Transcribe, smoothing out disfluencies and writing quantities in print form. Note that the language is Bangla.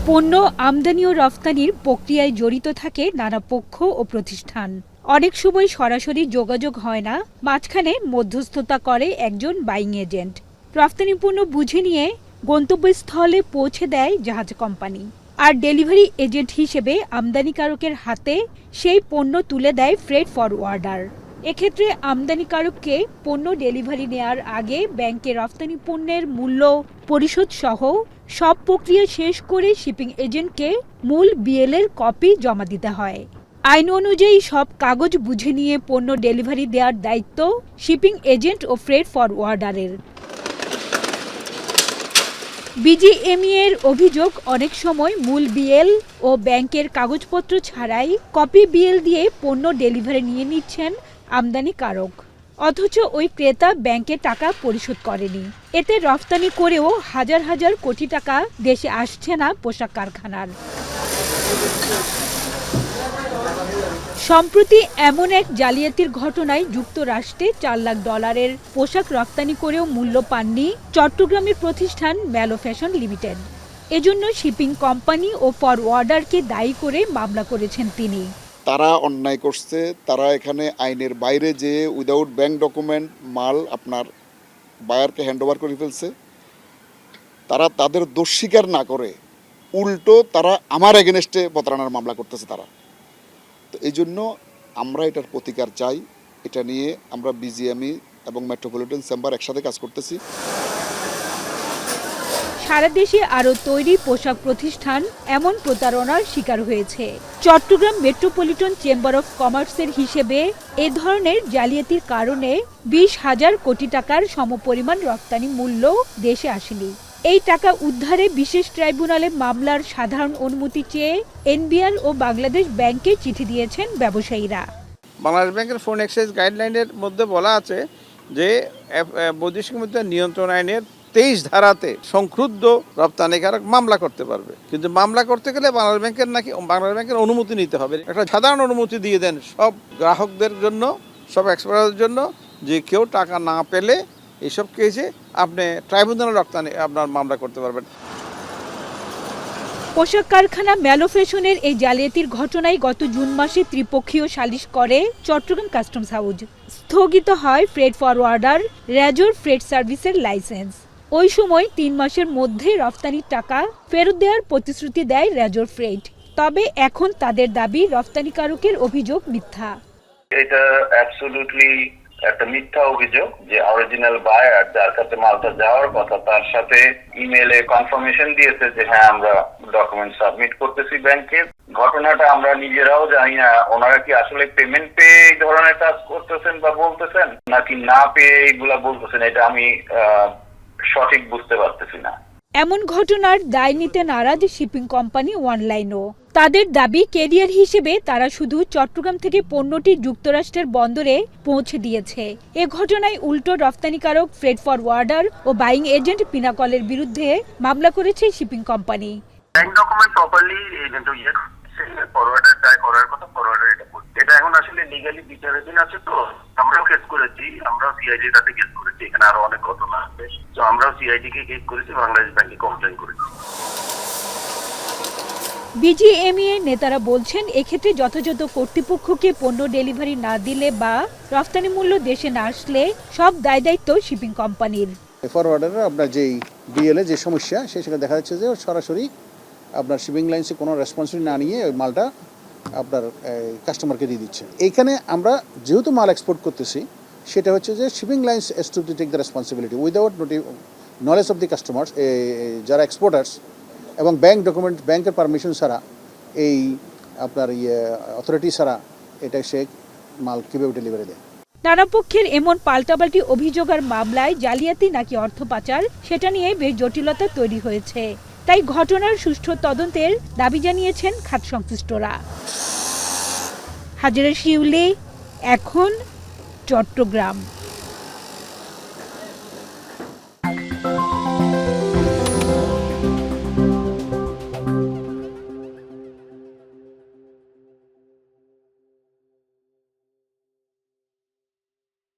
পণ্য আমদানি ও রফতানির প্রক্রিয়ায় জড়িত থাকে নানা পক্ষ ও প্রতিষ্ঠান। অনেক সময় সরাসরি যোগাযোগ হয় না, মাঝখানে মধ্যস্থতা করে একজন বাইং এজেন্ট। রফতানি পণ্য বুঝে নিয়ে গন্তব্যস্থলে পৌঁছে দেয় জাহাজ কোম্পানি, আর ডেলিভারি এজেন্ট হিসেবে আমদানিকারকের হাতে সেই পণ্য তুলে দেয় ফ্রেট ফরওয়ার্ডার। এক্ষেত্রে আমদানিকারককে পণ্য ডেলিভারি নেয়ার আগে ব্যাংকে রফতানি পণ্যের মূল্য পরিশোধ সহ সব প্রক্রিয়া শেষ করে শিপিং এজেন্টকে মূল বিএলের কপি জমা দিতে হয়। আইন অনুযায়ী সব কাগজ বুঝে নিয়ে পণ্য ডেলিভারি দেওয়ার দায়িত্ব শিপিং এজেন্ট ও ফ্রেট ফরওয়ার্ডারের। বিজিএমইএ এর অভিযোগ, অনেক সময় মূল বিএল ও ব্যাংকের কাগজপত্র ছাড়াই কপি বিএল দিয়ে পণ্য ডেলিভারি নিয়ে নিচ্ছেন আমদানিকারক, অথচ ওই ক্রেতা ব্যাংকে টাকা পরিশোধ করেনি। এতে রফতানি করেও হাজার হাজার কোটি টাকা দেশে আসছে না পোশাক কারখানার। সম্প্রতি এমন এক জালিয়াতির ঘটনায় যুক্তরাষ্ট্রে $4 লাখ পোশাক রফতানি করেও মূল্য পাননি চট্টগ্রামের প্রতিষ্ঠান ম্যালো ফ্যাশন লিমিটেড। এজন্য শিপিং কোম্পানি ও ফরওয়ার্ডারকে দায়ী করে মামলা করেছেন তিনি। তারা অন্যায় করছে, তারা এখানে আইনের বাইরে যে উইদাউট ব্যাংক ডকুমেন্ট মাল আপনার বায়ারকে হ্যান্ডওভার করে ফেলছে। তারা তাদের দোষ স্বীকার না করে উল্টো তারা আমার এগেনস্টে প্রতারণার মামলা করতেছে তারা। তো এই জন্য আমরা এটার প্রতিকার চাই। এটা নিয়ে আমরা বিজিএমই এবং মেট্রোপলিটন চেম্বার একসাথে কাজ করতেছি। সারা দেশে আরও তৈরি পোশাক প্রতিষ্ঠান এমন প্রতারণার শিকার হয়েছে। চট্টগ্রাম মেট্রোপলিটন চেম্বার অফ কমার্সের হিসেবে এ ধরনের জালিয়াতির কারণে 20,000 কোটি টাকার সমপরিমাণ রপ্তানি মূল্য দেশে আসেনি। এই টাকা উদ্ধারে বিশেষ ট্রাইব্যুনালে মামলার সাধারণ অনুমতি চেয়ে এনবিআর ও বাংলাদেশ ব্যাংকে চিঠি দিয়েছেন ব্যবসায়ীরা। বাংলাদেশ ব্যাংকের ফরেন এক্সচেঞ্জ গাইডলাইনের মধ্যে বলা আছে যে বৈদেশিক মুদ্রা নিয়ন্ত্রণ আইনের 23 ধারাতে সংক্ষুব্ধ রপ্তানিকারক মামলা করতে পারবে, কিন্তু মামলা করতে গেলে বাংলাদেশ ব্যাংকের অনুমতি নিতে হবে। একটা সাধারণ অনুমতি দিয়ে দেন সব গ্রাহকদের জন্য, সব এক্সপার্টদের জন্য, যে কেউ টাকা না পেলে এইসব কেসে আপনি ট্রাইব্যুনালে আপনার মামলা করতে পারবেন। পোশাক কারখানা ম্যালো ফ্যাশনের এই জালিয়াতির ঘটনায় গত জুন মাসে ত্রিপক্ষীয় সালিশ করে চট্টগ্রাম কাস্টমস হাউজ। স্থগিত হয় ফ্রেট ফরওয়ার্ডার রেজর ফ্রেট সার্ভিসের লাইসেন্স। ওই সময় 3 মাসের মধ্যে রফতানির টাকা ফেরত দেওয়ার প্রতিশ্রুতি দেয় রেজর ফ্রেট। তবে এখন তাদের দাবি রফতানিকারকের অভিযোগ মিথ্যা। এটা অ্যাবসলিউটলি একটা মিথ্যা অভিযোগ যে অরিজিনাল বায়ার যার কাছে মালটা যাওয়ার কথা তার সাথে ইমেইলে কনফার্মেশন দিয়েছে যে হ্যাঁ আমরা ডকুমেন্ট সাবমিট করতেছি ব্যাংকে। ঘটনাটা আমরা নিজেরাও জানি না ওনারা কি আসলে পেমেন্ট পেয়ে এই ধরনের কাজ করতেছেন বা বলতেছেন নাকি না পেয়ে এইগুলা বলতেছেন, এটা আমি সঠিক বুঝতে পারতেছি না। এমন ঘটনার দায় নিতে নারাজ শিপিং কোম্পানি ওয়ানলাইনও। তাদের দাবি, ক্যারিয়ার হিসেবে তারা শুধু চট্টগ্রাম থেকে পণ্যটি যুক্তরাষ্ট্রের বন্দরে পৌঁছে দিয়েছে। এ ঘটনায় উল্টো রফতানিকারক, ফ্রেট ফরওয়ার্ডার ও বাইং এজেন্ট পিনাকলের বিরুদ্ধে মামলা করেছে shipping company. Bank document properly forwarder try করার কথা, ফরওয়ার্ডার এটা এখন আসলে লিগালি বিচারাধীন আছে। তো আমরাও কেস করেছি, আমরাও সিআইডি এর কাছে কেস করেছি। এখানে আরো অনেক ঘটনা আছে, তো আমরাও সিআইডি কে কেস করেছি, বাংলাদেশ ব্যাংকে কমপ্লেন করেছি। বিজিএমইএ নেতারা বলছেন, এক্ষেত্রে যথাযথ কর্তৃপক্ষকে পণ্য ডেলিভারি না দিলে বা রফতানি মূল্য দেশে না আসলে সব দায়-দায়িত্ব শিপিং কোম্পানির। ফরওয়ার্ডাররা আপনার যেই বিএলএ যে সমস্যা, সেখানে দেখা যাচ্ছে যে সরাসরি আপনার শিপিং লাইন্সে কোনো রেসপন্সিবিলিটি না নিয়ে ওই মালটা আপনার কাস্টমারকে দিয়ে দিচ্ছে। এইখানে আমরা যেহেতু মাল এক্সপোর্ট করতেছি, সেটা হচ্ছে যে shipping lines has to take the responsibility without knowledge of the customers, যারা এক্সপোর্টার্স, এবং ব্যাংকের পারমিশন ছাড়া, এই আপনার অথরিটি ছাড়া এটা সে মাল কীভাবে ডেলিভারি দেয়। নানা পক্ষের এমন পাল্টাপাল্টি অভিযোগ আর মামলায় জালিয়াতি নাকি অর্থ পাচার, সেটা নিয়ে বেশ জটিলতা তৈরি হয়েছে। তাই ঘটনার সুষ্ঠু তদন্তের দাবি জানিয়েছেন খাত সংশ্লিষ্টরা। হাজেরা শিউলি, এখন, চট্টগ্রাম।